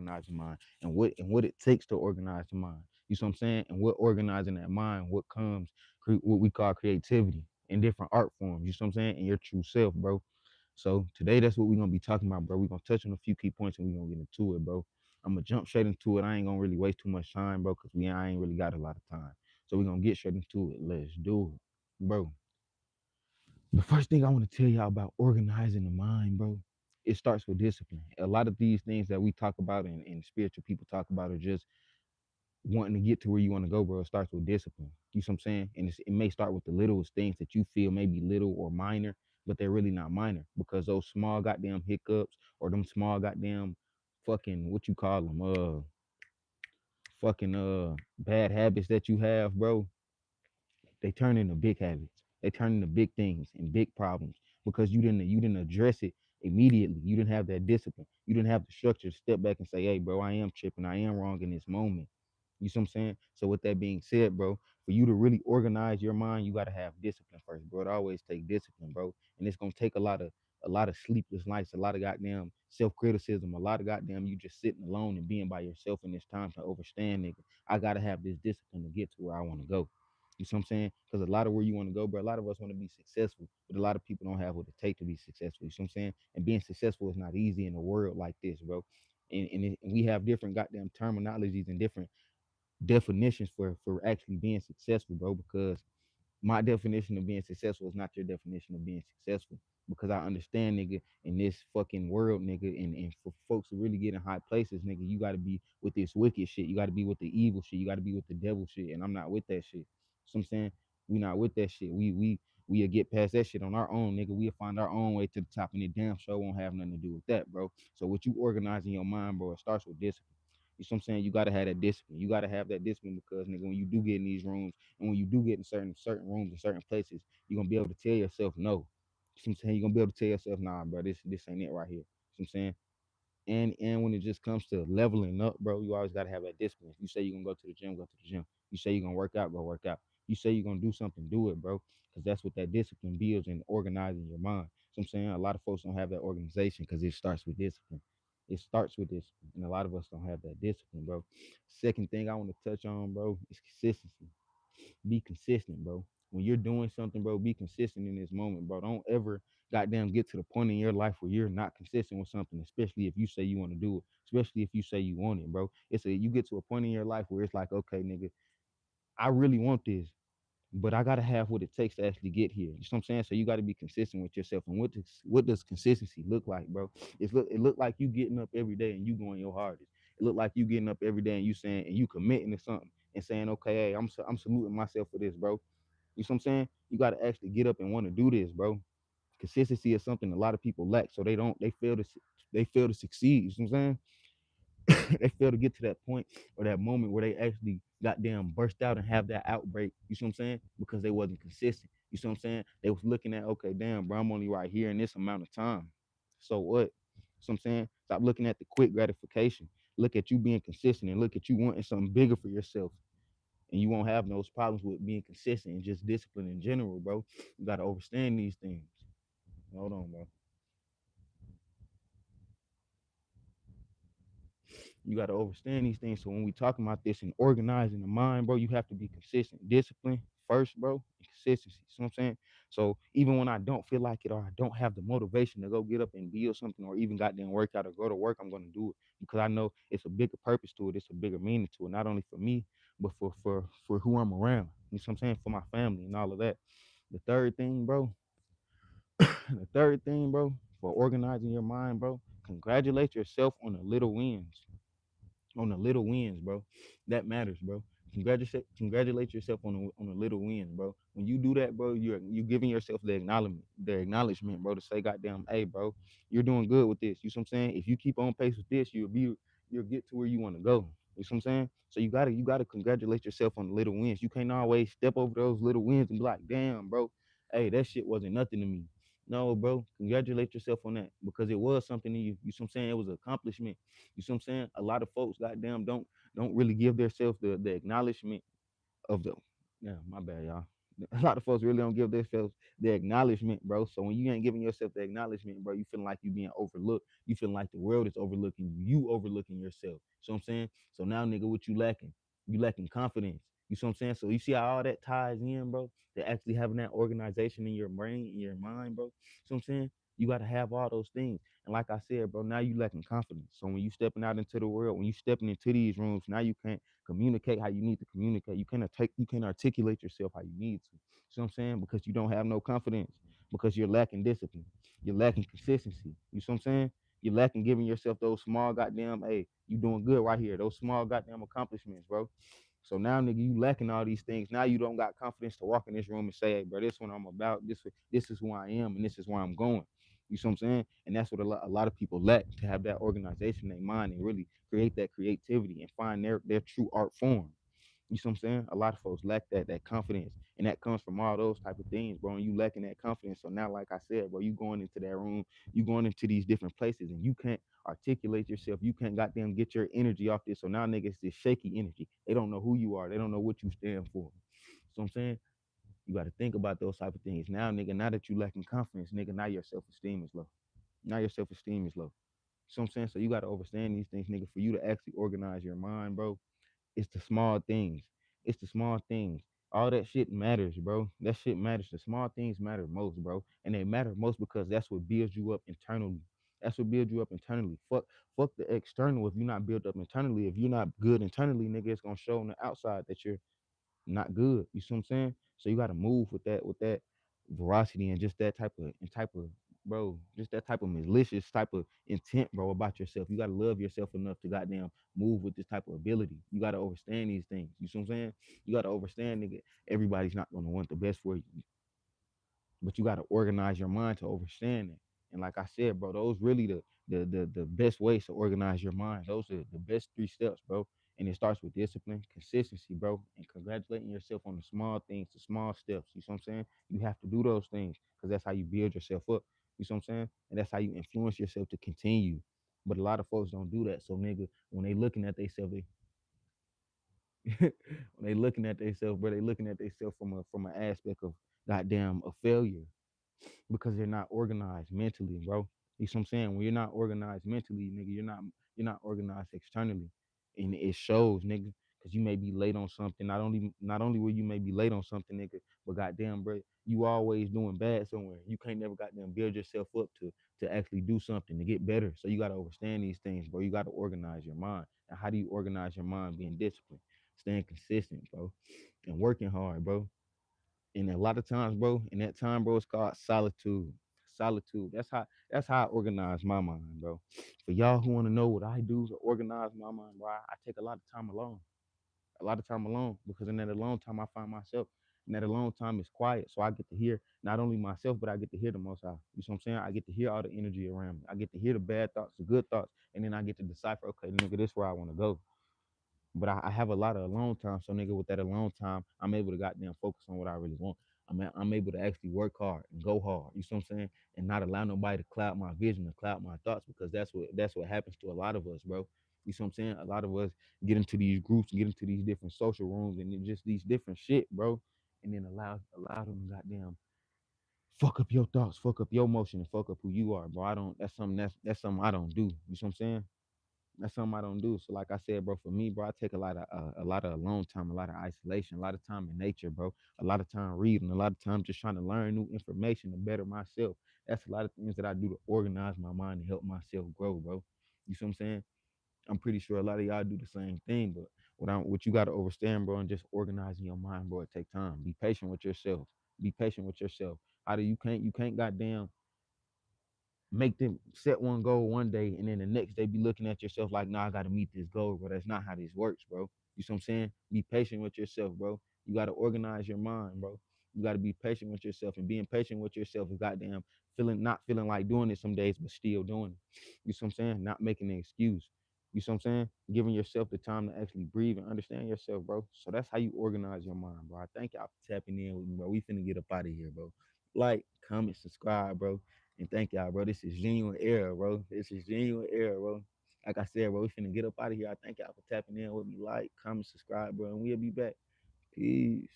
organize your mind and what it takes to organize the mind. You see what I'm saying? And what organizing that mind, what comes, what we call creativity in different art forms. You see what I'm saying? And your true self, bro. So today that's what we're gonna be talking about, bro. We're gonna touch on a few key points and we're gonna get into it, bro. I'm gonna jump straight into it. I ain't gonna really waste too much time, bro, because I ain't really got a lot of time. So we're gonna get straight into it. Let's do it. Bro, the first thing I want to tell y'all about organizing the mind, bro, it starts with discipline. A lot of these things that we talk about and spiritual people talk about are just wanting to get to where you want to go, bro. It starts with discipline. You see what I'm saying? And it may start with the littlest things that you feel may be little or minor, but they're really not minor because those small goddamn hiccups or them small goddamn fucking what you call them, fucking bad habits that you have, bro, they turn into big habits. They turn into big things and big problems because you didn't address it immediately. You didn't have that discipline. You didn't have the structure to step back and say, hey, bro, I am tripping. I am wrong in this moment. You see what I'm saying? So with that being said, bro, for you to really organize your mind, you gotta have discipline first, bro. It always take discipline, bro. And it's gonna take a lot of sleepless nights, a lot of goddamn self-criticism, a lot of goddamn you just sitting alone and being by yourself in this time to overstand, nigga. I gotta have this discipline to get to where I wanna go. You see what I'm saying? Because a lot of where you want to go, bro, a lot of us want to be successful, but a lot of people don't have what it takes to be successful. You see what I'm saying? And being successful is not easy in a world like this, bro. And we have different goddamn terminologies and different definitions for actually being successful, bro. Because my definition of being successful is not your definition of being successful. Because I understand, nigga, in this fucking world, nigga, and for folks to really get in high places, nigga, you gotta be with this wicked shit. You gotta be with the evil shit. You gotta be with the devil shit. And I'm not with that shit. So I'm saying we not with that shit. We'll get past that shit on our own, nigga. We'll find our own way to the top, and it damn sure won't have nothing to do with that, bro. So what you organizing your mind, bro, it starts with discipline. You see what I'm saying? You gotta have that discipline. You gotta have that discipline because nigga, when you do get in these rooms and when you do get in certain rooms and certain places, you're gonna be able to tell yourself no. You see what I'm saying? You're gonna be able to tell yourself, nah, bro, this ain't it right here. You see what I'm saying? And when it just comes to leveling up, bro, you always gotta have that discipline. If you say you're gonna go to the gym, go to the gym. You say you're gonna work out, go work out. You say you're gonna do something, do it, bro. Because that's what that discipline builds and organizing your mind. So I'm saying a lot of folks don't have that organization because it starts with discipline. It starts with discipline. And a lot of us don't have that discipline, bro. Second thing I want to touch on, bro, is consistency. Be consistent, bro. When you're doing something, bro, be consistent in this moment, bro. Don't ever goddamn get to the point in your life where you're not consistent with something, especially if you say you want to do it, especially if you say you want it, bro. You get to a point in your life where it's like, okay, nigga, I really want this, but I gotta have what it takes to actually get here. You know what I'm saying? So you gotta be consistent with yourself. And what does consistency look like, bro? It look like you getting up every day and you going your hardest. It look like you getting up every day and you saying and you committing to something and saying, okay, hey, I'm saluting myself for this, bro. You know what I'm saying? You gotta actually get up and want to do this, bro. Consistency is something a lot of people lack, so they fail to succeed. You know what I'm saying? They fail to get to that point or that moment where they actually goddamn burst out and have that outbreak. You see what I'm saying? Because they wasn't consistent. You see what I'm saying? They was looking at, okay, damn, bro, I'm only right here in this amount of time. So what? So I'm saying, stop looking at the quick gratification. Look at you being consistent and look at you wanting something bigger for yourself. And you won't have those problems with being consistent and just discipline in general, bro. You gotta understand these things. Hold on, bro. You got to understand these things. So when we talking about this and organizing the mind, bro, you have to be consistent. Discipline first, bro, and consistency. You know what I'm saying? So even when I don't feel like it or I don't have the motivation to go get up and build something or even goddamn work out or go to work, I'm gonna do it because I know it's a bigger purpose to it. It's a bigger meaning to it, not only for me, but for who I'm around. You know what I'm saying? For my family and all of that. The third thing, bro, the third thing, bro, for organizing your mind, bro, congratulate yourself on the little wins, bro. That matters, bro. Congratulate yourself on the little wins, bro. When you do that, bro, you giving yourself the acknowledgement, bro, to say, goddamn, hey, bro, you're doing good with this. You see what I'm saying? If you keep on pace with this, you'll get to where you want to go. You see what I'm saying? So you gotta congratulate yourself on the little wins. You can't always step over those little wins and be like, damn, bro, hey, that shit wasn't nothing to me. No, bro, congratulate yourself on that because it was something to you. You see what I'm saying? It was an accomplishment. You see what I'm saying? A lot of folks, goddamn, don't really give themselves the acknowledgement of the. Yeah, my bad, y'all. A lot of folks really don't give themselves the acknowledgement, bro. So when you ain't giving yourself the acknowledgement, bro, you feeling like you being overlooked. You feeling like the world is overlooking you. You overlooking yourself. So I'm saying. So now, nigga, what you lacking? You lacking confidence. You see what I'm saying? So you see how all that ties in, bro? To actually having that organization in your brain, in your mind, bro. So I'm saying you got to have all those things. And like I said, bro, now you lacking confidence. So when you stepping out into the world, when you stepping into these rooms, now you can't communicate how you need to communicate. You can't articulate yourself how you need to. See what I'm saying? Because you don't have no confidence. Because you're lacking discipline. You're lacking consistency. You see what I'm saying? You're lacking giving yourself those small goddamn, hey, you doing good right here. Those small goddamn accomplishments, bro. So now, nigga, you lacking all these things. Now you don't got confidence to walk in this room and say, hey, bro, this is what I'm about. This is who I am, and this is where I'm going. You see what I'm saying? And that's what a lot of people lack, to have that organization in their mind and really create that creativity and find their true art form. You see what I'm saying? A lot of folks lack that confidence, and that comes from all those type of things, bro. And you lacking that confidence. So now, like I said, bro, you going into that room, you going into these different places, and you can't articulate yourself. You can't goddamn get your energy off this. So now, nigga, it's this shaky energy. They don't know who you are. They don't know what you stand for. So I'm saying you got to think about those type of things. Now, nigga, now that you lacking confidence, nigga, now your self esteem is low. Now your self esteem is low. So I'm saying, so you got to understand these things, nigga, for you to actually organize your mind, bro. It's the small things. It's the small things. All that shit matters, bro. That shit matters. The small things matter most, bro. And they matter most because that's what builds you up internally. That's what builds you up internally. Fuck the external. If you're not built up internally, if you're not good internally, nigga, it's gonna show on the outside that you're not good. You see what I'm saying? So you gotta move with that veracity and just that type of bro, just that type of malicious type of intent, bro, about yourself. You gotta love yourself enough to goddamn move with this type of ability. You gotta understand these things. You see what I'm saying? You gotta understand, nigga, everybody's not gonna want the best for you, but you got to organize your mind to understand it. And like I said, bro, those really the best ways to organize your mind. Those are the best three steps, bro. And it starts with discipline, consistency, bro, and congratulating yourself on the small things, the small steps. You see what I'm saying? You have to do those things because that's how you build yourself up. You see what I'm saying? And that's how you influence yourself to continue. But a lot of folks don't do that. So nigga, when they looking at themselves, when they looking at themselves, bro, they looking at themselves from an aspect of goddamn a failure because they're not organized mentally, bro. You see what I'm saying? When you're not organized mentally, nigga, you're not organized externally, and it shows, nigga. Cause you may be late on something. Not only will you may be late on something, nigga, but goddamn, bro, you always doing bad somewhere. You can't never goddamn build yourself up to actually do something to get better. So you gotta understand these things, bro. You gotta organize your mind. And how do you organize your mind? Being disciplined, staying consistent, bro, and working hard, bro. And a lot of times, bro, in that time, bro, it's called solitude. Solitude. That's how I organize my mind, bro. For y'all who want to know what I do to organize my mind, bro, I take a lot of time alone. A lot of time alone because in that alone time I find myself. And that alone time is quiet. So I get to hear not only myself, but I get to hear the most high. You see what I'm saying? I get to hear all the energy around me. I get to hear the bad thoughts, the good thoughts, and then I get to decipher, okay, nigga, this is where I want to go. But I have a lot of alone time. So nigga, with that alone time, I'm able to goddamn focus on what I really want. I'm able to actually work hard and go hard. You see what I'm saying? And not allow nobody to cloud my vision and cloud my thoughts because that's what happens to a lot of us, bro. You see what I'm saying? A lot of us get into these groups, get into these different social rooms, and then just these different shit, bro. And then allow them to goddamn fuck up your thoughts, fuck up your emotion, and fuck up who you are, bro. I don't. That's something I don't do. You see what I'm saying? That's something I don't do. So like I said, bro, for me, bro, I take a lot of alone time, a lot of isolation, a lot of time in nature, bro. A lot of time reading, a lot of time just trying to learn new information to better myself. That's a lot of things that I do to organize my mind and help myself grow, bro. You see what I'm saying? I'm pretty sure a lot of y'all do the same thing, but what you gotta understand, bro, and just organizing your mind, bro, it take time. Be patient with yourself. Be patient with yourself. How do you can't goddamn make them set one goal one day and then the next day be looking at yourself like, nah, I gotta meet this goal, bro. That's not how this works, bro. You see what I'm saying? Be patient with yourself, bro. You gotta organize your mind, bro. You gotta be patient with yourself, and being patient with yourself is goddamn not feeling like doing it some days, but still doing it. You see what I'm saying? Not making an excuse. You see what I'm saying? Giving yourself the time to actually breathe and understand yourself, bro. So that's how you organize your mind, bro. I thank y'all for tapping in with me, bro. We finna get up out of here, bro. Like, comment, subscribe, bro. And thank y'all, bro. This is genuine era, bro. This is genuine era, bro. Like I said, bro, we finna get up out of here. I thank y'all for tapping in with me. Like, comment, subscribe, bro. And we'll be back. Peace.